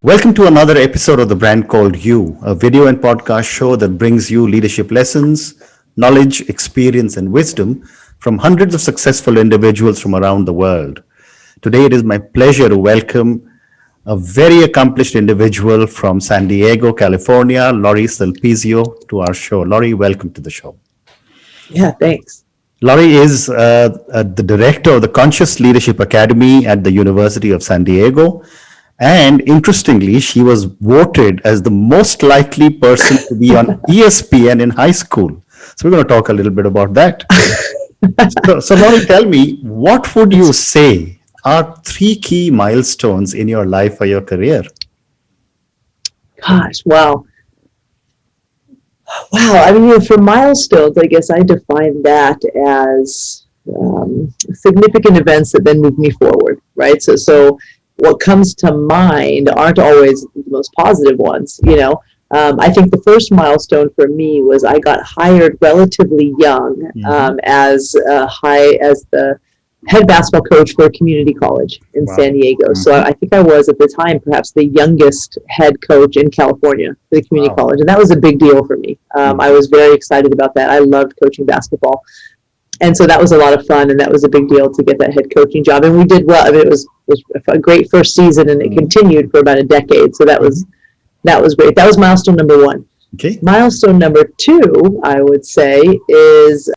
Welcome to another episode of The Brand Called You, a video and podcast show that brings you leadership lessons, knowledge, experience, and wisdom from hundreds of successful individuals from around the world. Today, it is my pleasure to welcome a very accomplished individual from San Diego, California, Lorri Sulpizio, to our show. Lorri, welcome to the show. Yeah, thanks. Lorri is the director of the Conscious Leadership Academy at the University of San Diego. And interestingly, she was voted as the most likely person to be on ESPN in high school. So we're going to talk a little bit about that. So Lorri, tell me, what would you say are three key milestones in your life or your career? Gosh, wow. I mean, for milestones, I guess I define that as significant events that then move me forward, right? So what comes to mind aren't always the most positive ones, I think the first milestone for me was I got hired relatively young as the head basketball coach for a community college in San Diego. So I think I was at the time perhaps the youngest head coach in California for the community college, and that was a big deal for me. I was very excited about that. I loved coaching basketball, and so that was a lot of fun, and that was a big deal to get that head coaching job. And we did well. I mean, it was a great first season, and it continued for about a decade. So that was great. That was milestone number one. Okay. Milestone number two, I would say, is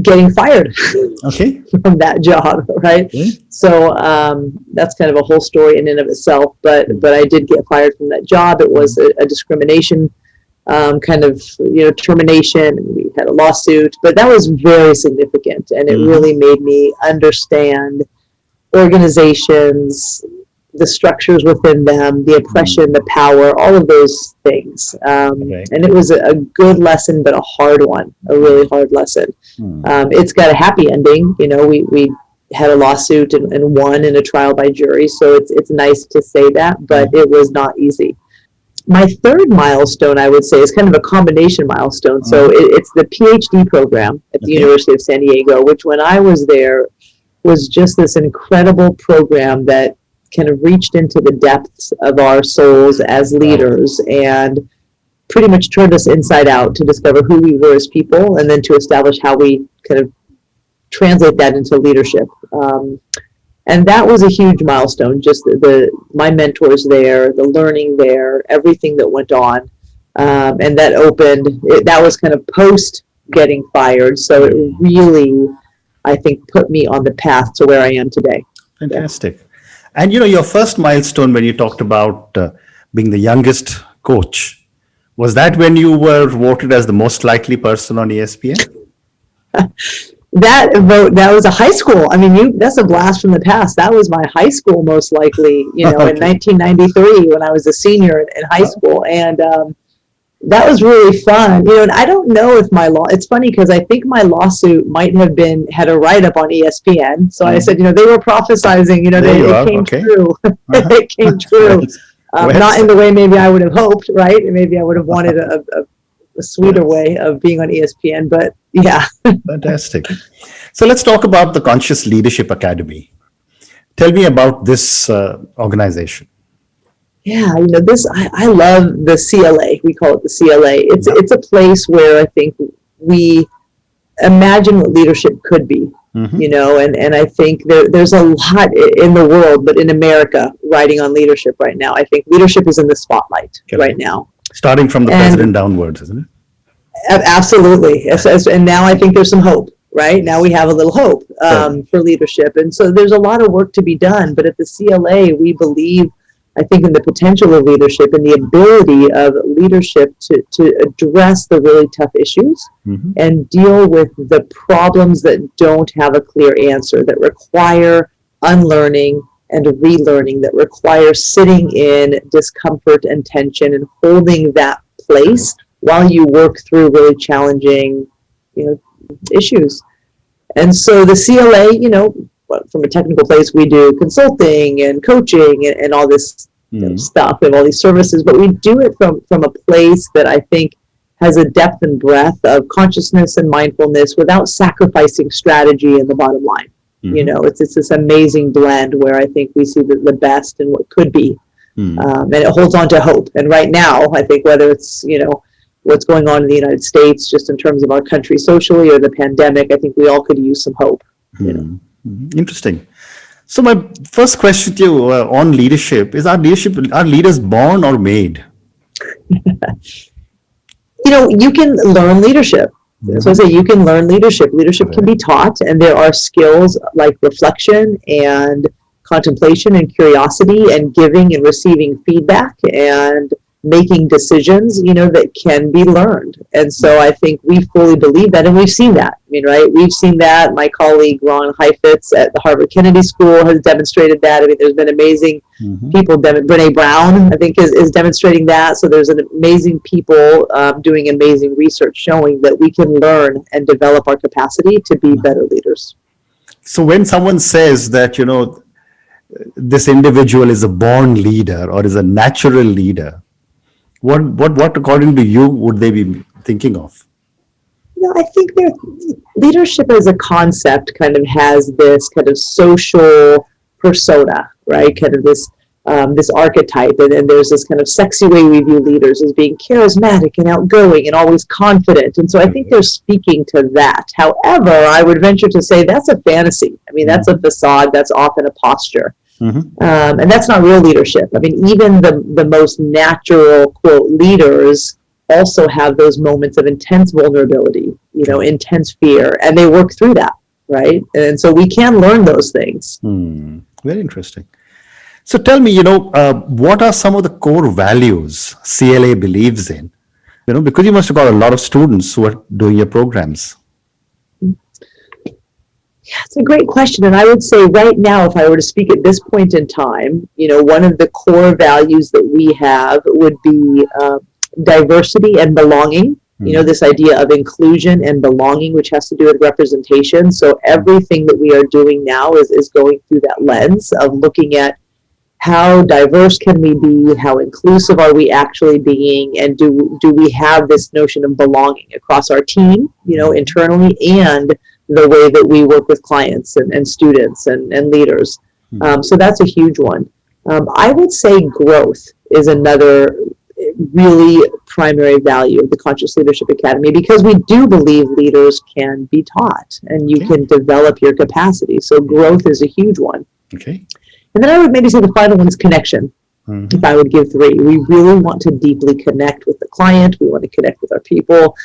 getting fired from that job, right? Okay. So that's kind of a whole story in and of itself, but I did get fired from that job. It was a discrimination kind of termination, and we had a lawsuit, but that was very significant, and it really made me understand organizations, the structures within them, the oppression, the power, all of those things. And it was a good lesson, but a hard one, a really hard lesson. It's got a happy ending. We had a lawsuit and won in a trial by jury. So it's nice to say that, but it was not easy. My third milestone, I would say, is kind of a combination milestone. So it's the PhD program at the University of San Diego, which when I was there was just this incredible program that kind of reached into the depths of our souls as leaders and pretty much turned us inside out to discover who we were as people, and then to establish how we kind of translate that into leadership. And that was a huge milestone, just my mentors there, the learning there, everything that went on. And that that was kind of post getting fired. So it really, I think, put me on the path to where I am today. Fantastic. Yeah. And your first milestone when you talked about being the youngest coach, was that when you were voted as the most likely person on ESPN? That was a high school. I mean, that's a blast from the past. That was my high school, most likely, in 1993 when I was a senior in high school. And that was really fun. And I don't know if it's funny because I think my lawsuit might have had a write-up on ESPN. So I said, they were prophesizing, it came true. It came true. Not in the way maybe I would have hoped, right? Maybe I would have wanted a sweeter way of being on ESPN, but yeah. Fantastic. So let's talk about the Conscious Leadership Academy. Tell me about this organization. Yeah, I love the CLA. We call it the CLA. It's a place where I think we imagine what leadership could be, and I think there's a lot in the world, but in America, riding on leadership right now. I think leadership is in the spotlight right now. Starting from the president downwards, isn't it? Absolutely. And now I think there's some hope, right? Now we have a little hope for leadership. And so there's a lot of work to be done. But at the CLA, we believe, I think, in the potential of leadership and the ability of leadership to address the really tough issues and deal with the problems that don't have a clear answer, that require unlearning and relearning, that require sitting in discomfort and tension and holding that place while you work through really challenging, issues. And so the CLA, from a technical place, we do consulting and coaching and all this stuff and all these services, but we do it from a place that I think has a depth and breadth of consciousness and mindfulness without sacrificing strategy in the bottom line. It's this amazing blend where I think we see the best in what could be And it holds on to hope. And right now, I think whether it's, what's going on in the United States, just in terms of our country socially, or the pandemic, I think we all could use some hope. Interesting. So my first question to you on leadership is: are leaders born or made? You can learn leadership. So I say you can learn leadership. Leadership can be taught, and there are skills like reflection and contemplation and curiosity and giving and receiving feedback and making decisions, that can be learned. And so I think we fully believe that, and we've seen that. Right? We've seen that. My colleague Ron Heifetz at the Harvard Kennedy School has demonstrated that. There's been amazing people. Brene Brown, I think, is demonstrating that. So there's an amazing people doing amazing research showing that we can learn and develop our capacity to be better leaders. So when someone says that, this individual is a born leader or is a natural leader, what according to you would they be thinking of? I think leadership as a concept kind of has this kind of social persona, right? Kind of this archetype, and there's this kind of sexy way we view leaders as being charismatic and outgoing and always confident. And so I think they're speaking to that. However, I would venture to say that's a fantasy. That's a facade. That's often a posture. And that's not real leadership. Even the most natural, quote, leaders also have those moments of intense vulnerability, intense fear, and they work through that, right? And so we can learn those things. Very interesting. So tell me, what are some of the core values CLA believes in? Because you must have got a lot of students who are doing your programs. Yeah, it's a great question. And I would say right now, if I were to speak at this point in time, one of the core values that we have would be diversity and belonging. This idea of inclusion and belonging, which has to do with representation. So everything that we are doing now is going through that lens of looking at how diverse can we be, how inclusive are we actually being, and do we have this notion of belonging across our team, internally, and the way that we work with clients and students and leaders. So that's a huge one. I would say growth is another really primary value of the Conscious Leadership Academy, because we do believe leaders can be taught and you can develop your capacity. So growth is a huge one. Okay. And then I would maybe say the final one is connection. If I would give three, we really want to deeply connect with the client. We want to connect with our people,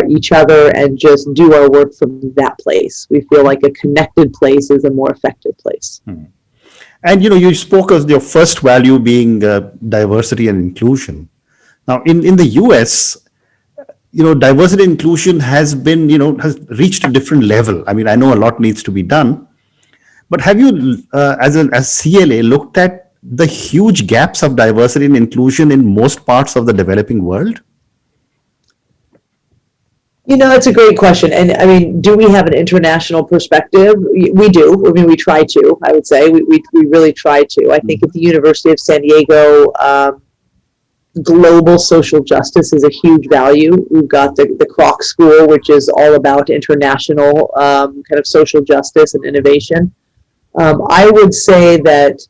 each other, and just do our work from that place. We feel like a connected place is a more effective place. And you spoke of your first value being diversity and inclusion. Now, in the US, diversity and inclusion has been, has reached a different level. I know a lot needs to be done, but have you, as CLA, looked at the huge gaps of diversity and inclusion in most parts of the developing world? That's a great question. And do we have an international perspective? We do. We try to, I would say. We really try to. I think at the University of San Diego, global social justice is a huge value. We've got the Kroc School, which is all about international kind of social justice and innovation. I would say that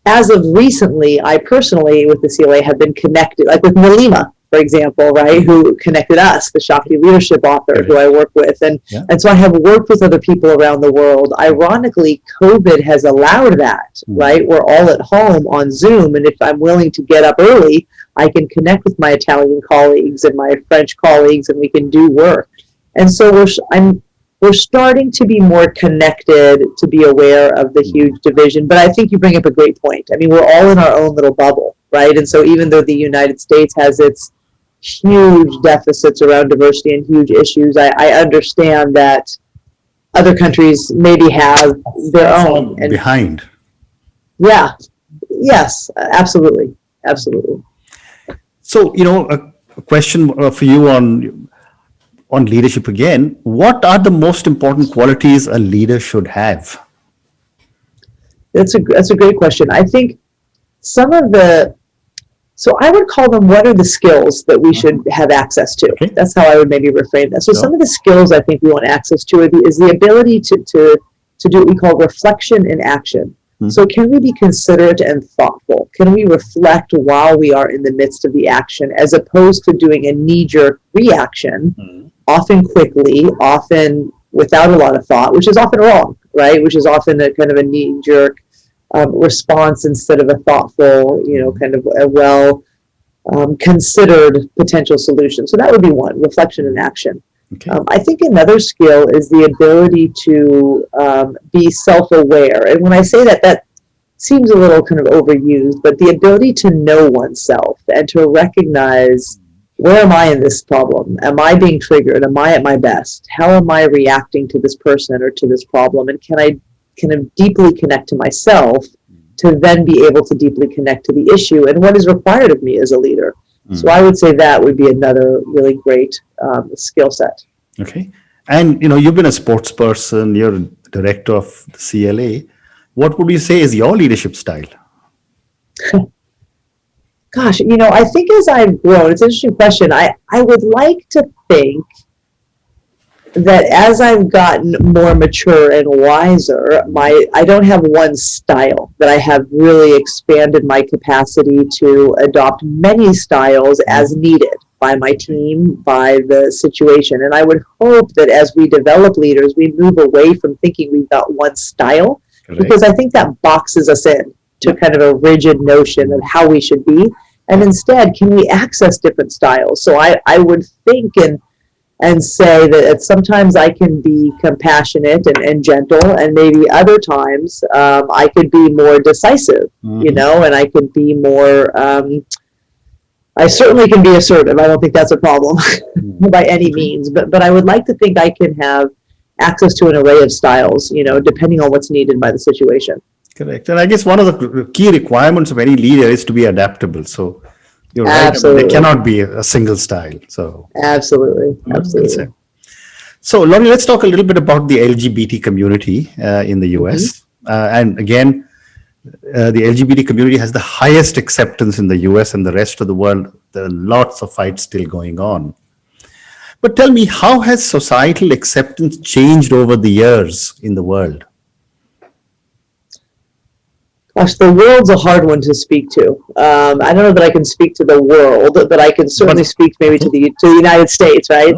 as of recently, I personally, with the CLA, have been connected, like with Nalima, for example, right, who connected us, the Shakti leadership author who I work with. And so I have worked with other people around the world. Ironically, COVID has allowed that, right? We're all at home on Zoom. And if I'm willing to get up early, I can connect with my Italian colleagues and my French colleagues, and we can do work. And so we're starting to be more connected, to be aware of the huge division. But I think you bring up a great point. We're all in our own little bubble, right? And so even though the United States has its huge deficits around diversity and huge issues, I understand that other countries maybe have their own. And behind. Yeah. Yes, absolutely. Absolutely. So, a question for you on leadership again. What are the most important qualities a leader should have? That's a great question. I think some of so I would call them, what are the skills that we should have access to? Okay. That's how I would maybe reframe that. So some of the skills I think we want access to is the ability to do what we call reflection in action. So can we be considerate and thoughtful? Can we reflect while we are in the midst of the action, as opposed to doing a knee-jerk reaction, often quickly, often without a lot of thought, which is often wrong, right? Which is often a kind of a knee-jerk response instead of a thoughtful, kind of a well considered potential solution. So that would be one, reflection and action. Okay. I think another skill is the ability to be self-aware. And when I say that, that seems a little kind of overused, but the ability to know oneself and to recognize, where am I in this problem? Am I being triggered? Am I at my best? How am I reacting to this person or to this problem? And can I deeply connect to myself to then be able to deeply connect to the issue and what is required of me as a leader? So I would say that would be another really great skill set. Okay. And, you've been a sports person, you're director of the CLA. What would you say is your leadership style? Gosh, I think as I've grown, it's an interesting question. I would like to think that as I've gotten more mature and wiser, I don't have one style, that I have really expanded my capacity to adopt many styles as needed by my team, by the situation. And I would hope that as we develop leaders, we move away from thinking we've got one style, because I think that boxes us in to kind of a rigid notion of how we should be. And instead, can we access different styles? So I would think and say that sometimes I can be compassionate and gentle, and maybe other times I could be more decisive, and I could be more, I certainly can be assertive. I don't think that's a problem by any means, but I would like to think I can have access to an array of styles, depending on what's needed by the situation. Correct. And I guess one of the key requirements of any leader is to be adaptable. So you're right. Absolutely. There cannot be a single style. So absolutely. So Lorri, let's talk a little bit about the LGBT community in the US. And again, the LGBT community has the highest acceptance in the US and the rest of the world. There are lots of fights still going on. But tell me, how has societal acceptance changed over the years in the world? Gosh, the world's a hard one to speak to. I don't know that I can speak to the world, but I can certainly speak maybe to the United States, right?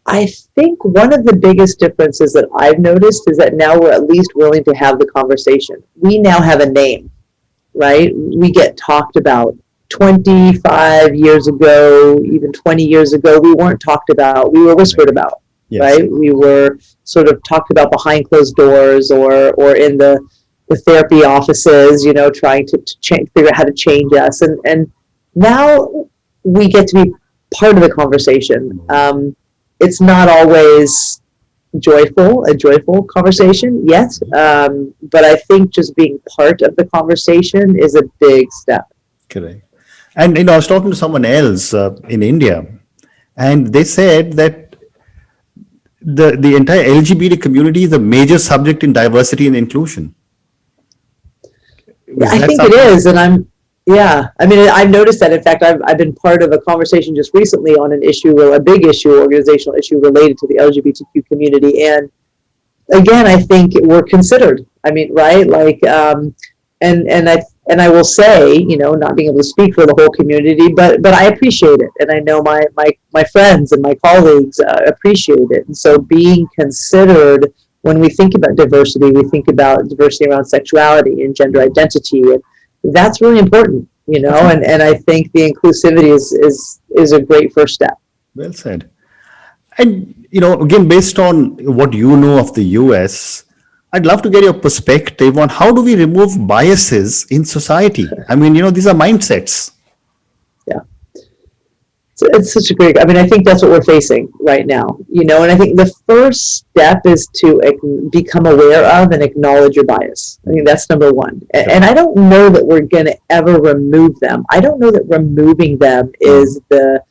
I think one of the biggest differences that I've noticed is that now we're at least willing to have the conversation. We now have a name, right? We get talked about. 25 years ago, even 20 years ago, we weren't talked about. We were whispered about, right? We were sort of talked about behind closed doors or in the therapy offices, trying to figure out how to change us. And now we get to be part of the conversation. It's not always a joyful conversation yet, but I think just being part of the conversation is a big step. Correct. And I was talking to someone else in India, and they said that the entire LGBT community is a major subject in diversity and inclusion. I think it is, and I've noticed that. In fact, I've been part of a conversation just recently on an issue, a big issue, organizational issue related to the LGBTQ community, and again, I think we're considered. Right? And I will say, not being able to speak for the whole community, but I appreciate it, and I know my friends and my colleagues appreciate it, and so being considered. When we think about diversity, we think about diversity around sexuality and gender identity, and that's really important, and I think the inclusivity is a great first step. Well said. And, again, based on what you know of the US, I'd love to get your perspective on how do we remove biases in society? These are mindsets. Yeah. It's such a great, I think that's what we're facing right now, and I think the first step is to become aware of and acknowledge your bias. I think that's number one. And I don't know that we're going to ever remove them. I don't know that removing them is the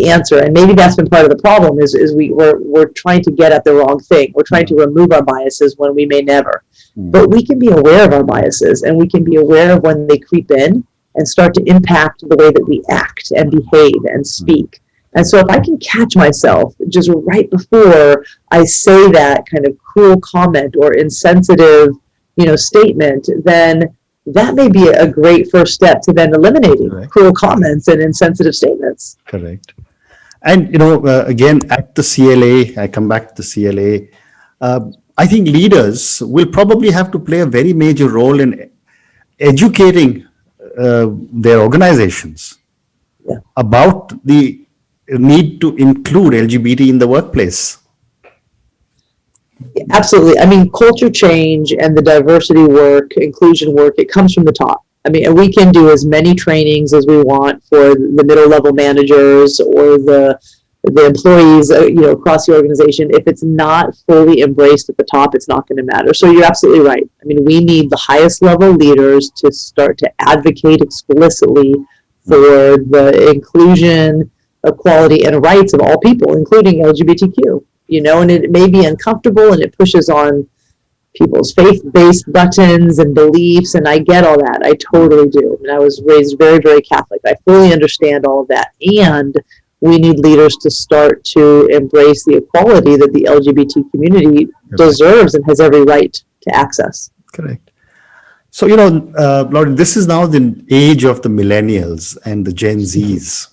answer. And maybe that's been part of the problem is we're trying to get at the wrong thing. We're trying to remove our biases when we may never. But we can be aware of our biases, and we can be aware of when they creep in and start to impact the way that we act and behave and speak. And so if I can catch myself just right before I say that kind of cruel comment or insensitive statement, then that may be a great first step to then eliminating cruel comments and insensitive statements. Correct. And, again, at the CLA, I come back to the CLA, I think leaders will probably have to play a very major role in educating their organizations about the need to include LGBT in the workplace. Absolutely. I mean, culture change and the diversity work, inclusion work, it comes from the top. I mean, and we can do as many trainings as we want for the middle level managers or the employees, across the organization. If it's not fully embraced at the top, it's not going to matter. So you're absolutely right. I mean, we need the highest level leaders to start to advocate explicitly for the inclusion, equality, and rights of all people, including LGBTQ. And it may be uncomfortable and it pushes on people's faith-based buttons and beliefs, and I get all that. I totally do. And I was raised very, very Catholic. I fully understand all of that. And we need leaders to start to embrace the equality that the LGBT community deserves and has every right to access. Correct. So, Lorri, this is now the age of the millennials and the Gen Zs.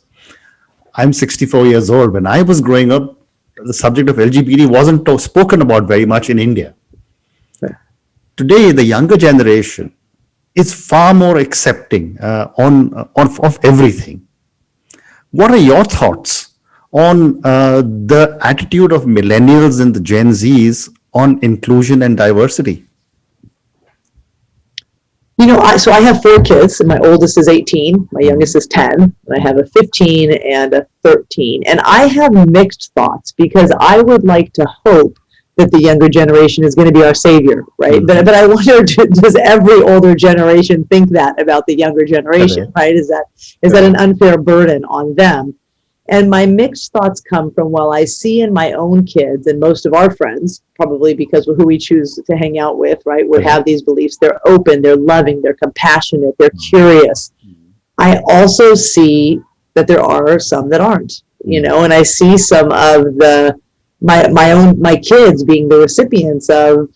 I'm 64 years old. When I was growing up, the subject of LGBT wasn't spoken about very much in India. Today, the younger generation is far more accepting of everything. What are your thoughts on the attitude of millennials and the Gen Zs on inclusion and diversity? So I have 4 kids, and my oldest is 18, my youngest is 10, and I have a 15 and a 13. And I have mixed thoughts because I would like to hope that the younger generation is going to be our savior, right? But I wonder, does every older generation think that about the younger generation, right? Is that an unfair burden on them? And my mixed thoughts come from, well, I see in my own kids and most of our friends, probably because of who we choose to hang out with, right, would have these beliefs. They're open, they're loving, they're compassionate, they're curious. I also see that there are some that aren't, and I see some of my kids being the recipients of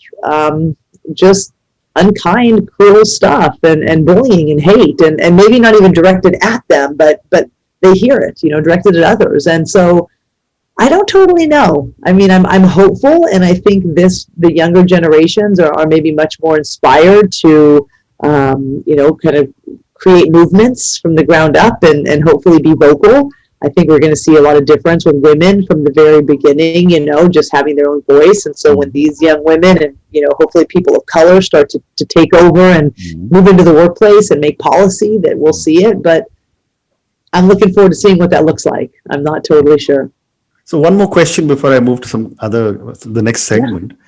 just unkind, cruel stuff and bullying and hate, and maybe not even directed at them, but they hear it, directed at others. And so I don't totally know. I mean, I'm hopeful, and I think the younger generations are maybe much more inspired to, kind of create movements from the ground up and hopefully be vocal. I think we're going to see a lot of difference with women from the very beginning, just having their own voice. And so when these young women and, hopefully people of color start to take over and move into the workplace and make policy, that we'll see it. But I'm looking forward to seeing what that looks like. I'm not totally sure. So one more question before I move to the next segment. Yeah.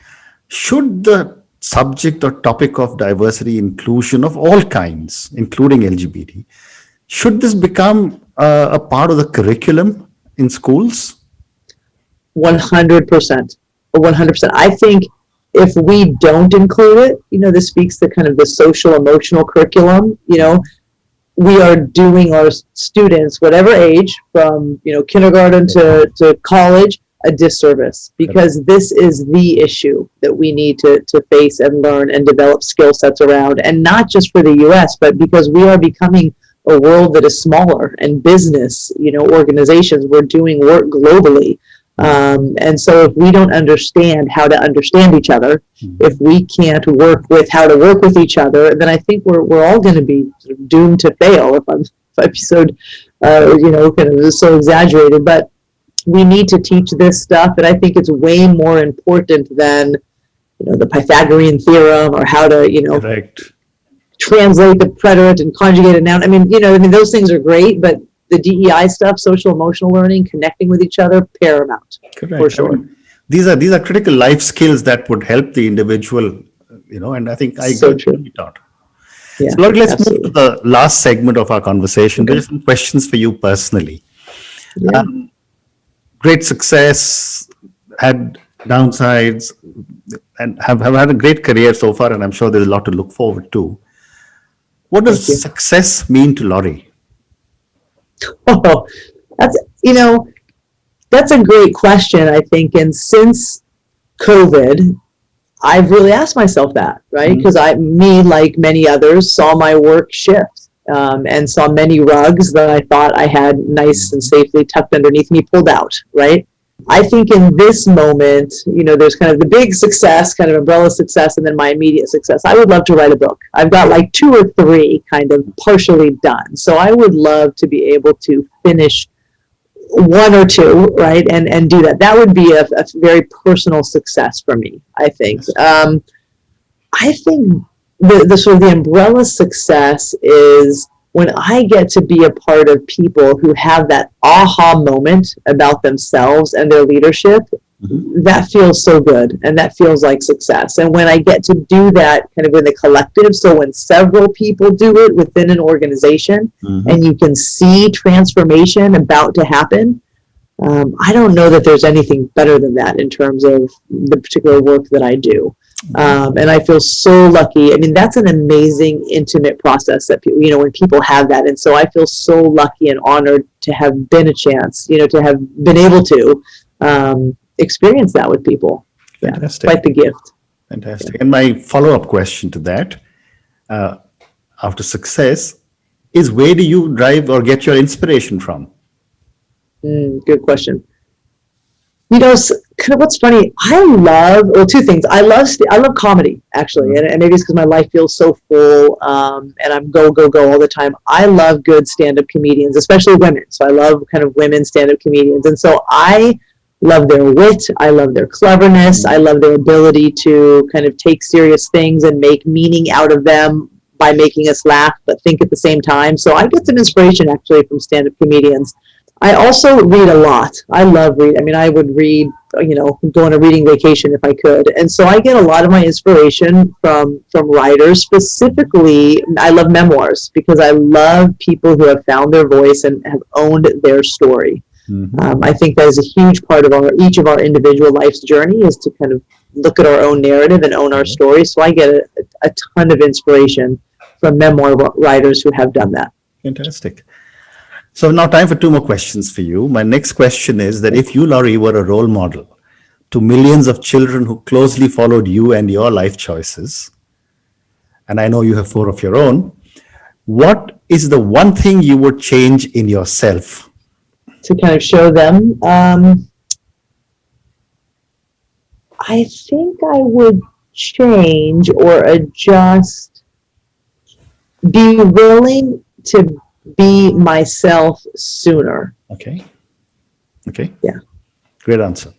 Should the subject or topic of diversity, inclusion of all kinds, including LGBT, should this become a part of the curriculum in schools? 100%. 100%. I think if we don't include it, this speaks to kind of the social emotional curriculum, we are doing our students, whatever age, from kindergarten to college, a disservice, because this is the issue that we need to face and learn and develop skill sets around, and not just for the US, but because we are becoming a world that is smaller, and business, organizations, we're doing work globally. And so if we don't understand how to understand each other, if we can't work with how to work with each other, then I think we're all going to be sort of doomed to fail, if I'm so, kind of so exaggerated. But we need to teach this stuff, and I think it's way more important than, the Pythagorean theorem or how to, Correct. translate the preterite and conjugate a noun. I mean, those things are great, but the DEI stuff, social emotional learning, connecting with each other, paramount. Correct. For sure. I mean, these are critical life skills that would help the individual, and I think I So agree true. to be taught. Yeah, So let's absolutely. move to the last segment of our conversation. Okay. There are some questions for you personally. Yeah. Great success, had downsides, and have had a great career so far, and I'm sure there's a lot to look forward to. What does Thank you. success mean to Lorri? Oh, that's a great question, I think. And since COVID, I've really asked myself that, right? Because me, like many others, saw my work shift, and saw many rugs that I thought I had nice and safely tucked underneath me pulled out, right? I think in this moment, there's kind of the big success, kind of umbrella success, and then my immediate success. I would love to write a book. I've got like 2 or 3 kind of partially done. So I would love to be able to finish 1 or 2, right? And do that. That would be a very personal success for me, I think. I think the sort of the umbrella success is when I get to be a part of people who have that aha moment about themselves and their leadership. That feels so good, and that feels like success. And when I get to do that kind of in the collective, so when several people do it within an organization, and you can see transformation about to happen, I don't know that there's anything better than that in terms of the particular work that I do. And I feel so lucky. I mean, that's an amazing, intimate process that people, when people have that. And so I feel so lucky and honored to have been a chance, to have been able to experience that with people. Fantastic. Quite the gift. Fantastic. Yeah. And my follow-up question to that, after success, is where do you drive or get your inspiration from? Good question. Kind of what's funny, I love, 2 things. I love comedy, actually, and maybe it's because my life feels so full, and I'm go all the time. I love good stand-up comedians, especially women. So I love kind of women stand-up comedians, and so I love their wit. I love their cleverness. I love their ability to kind of take serious things and make meaning out of them by making us laugh, but think at the same time. So I get some inspiration actually from stand-up comedians. I also read a lot. I love reading. I mean, I would read, go on a reading vacation if I could. And so I get a lot of my inspiration from writers. Specifically, I love memoirs because I love people who have found their voice and have owned their story. I think that is a huge part of each of our individual life's journey is to kind of look at our own narrative and own our story. So I get a ton of inspiration from memoir writers who have done that. Fantastic. So now time for 2 more questions for you. My next question is that if you, Lorri, were a role model to millions of children who closely followed you and your life choices, and I know you have 4 of your own, what is the one thing you would change in yourself? To kind of show them, I think I would change or adjust, be willing to be myself sooner. Okay. Yeah. Great answer.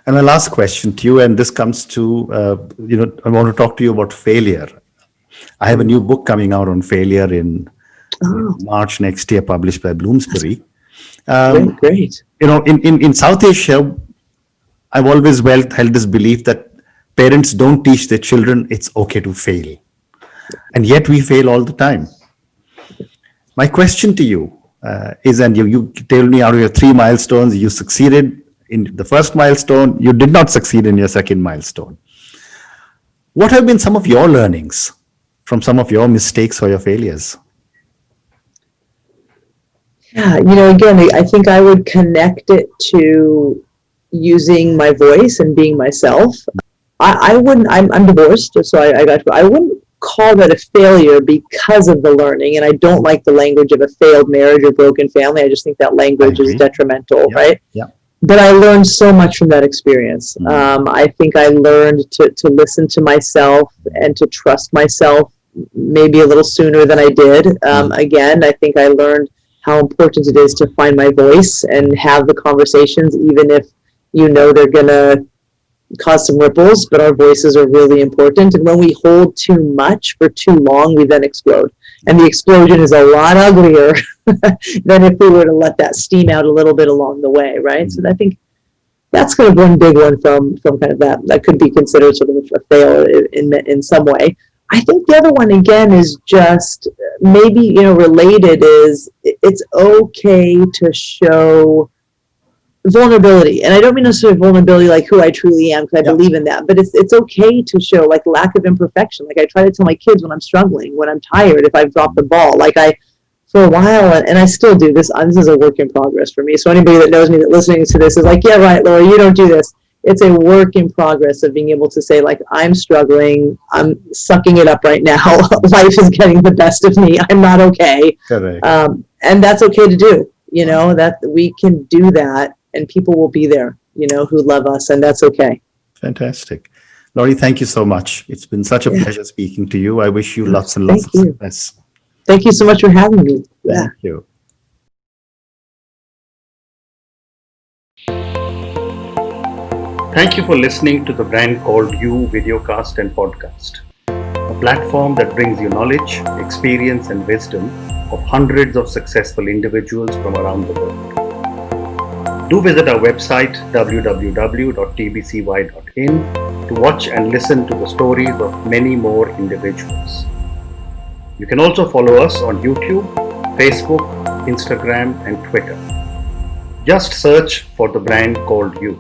And my last question to you, and this comes to, I want to talk to you about failure. I have a new book coming out on failure in March next year, published by Bloomsbury. Great. In South Asia, I've always held this belief that parents don't teach their children it's okay to fail. And yet we fail all the time. My question to you is, and you tell me out of your 3 milestones, you succeeded in the first milestone, you did not succeed in your second milestone. What have been some of your learnings from some of your mistakes or your failures? Yeah, again, I think I would connect it to using my voice and being myself. I'm divorced, so I wouldn't call that a failure because of the learning, and I don't like the language of a failed marriage or broken family. I just think that language is detrimental, right? Yeah. But I learned so much from that experience. I think I learned to listen to myself and to trust myself maybe a little sooner than I did. Again, I think I learned how important it is to find my voice and have the conversations, even if they're going to cause some ripples, but our voices are really important. And when we hold too much for too long, we then explode. And the explosion is a lot uglier than if we were to let that steam out a little bit along the way, right? So I think that's kind of one big one from kind of that could be considered sort of a fail in some way. I think the other one, again, is just maybe, related is it's okay to show vulnerability. And I don't mean necessarily vulnerability like who I truly am, because I believe in that, but it's okay to show like lack of imperfection. Like I try to tell my kids when I'm struggling, when I'm tired, if I've dropped the ball, for a while, and I still do this. This is a work in progress for me. So anybody that knows me that listening to this is like, yeah, right, Lorri, you don't do this. it's a work in progress of being able to say, like, I'm struggling, I'm sucking it up right now. Life is getting the best of me. I'm not okay. Correct. And that's okay to do, that we can do that, and people will be there, who love us, and that's okay. Fantastic. Lorri, thank you so much. It's been such a pleasure speaking to you. I wish you lots and lots of success. Thank you so much for having me. Thank you. Thank you for listening to the Brand Called You videocast and podcast, a platform that brings you knowledge, experience, and wisdom of hundreds of successful individuals from around the world. Do visit our website www.tbcy.in to watch and listen to the stories of many more individuals. You can also follow us on YouTube, Facebook, Instagram, and Twitter. Just search for the Brand Called You.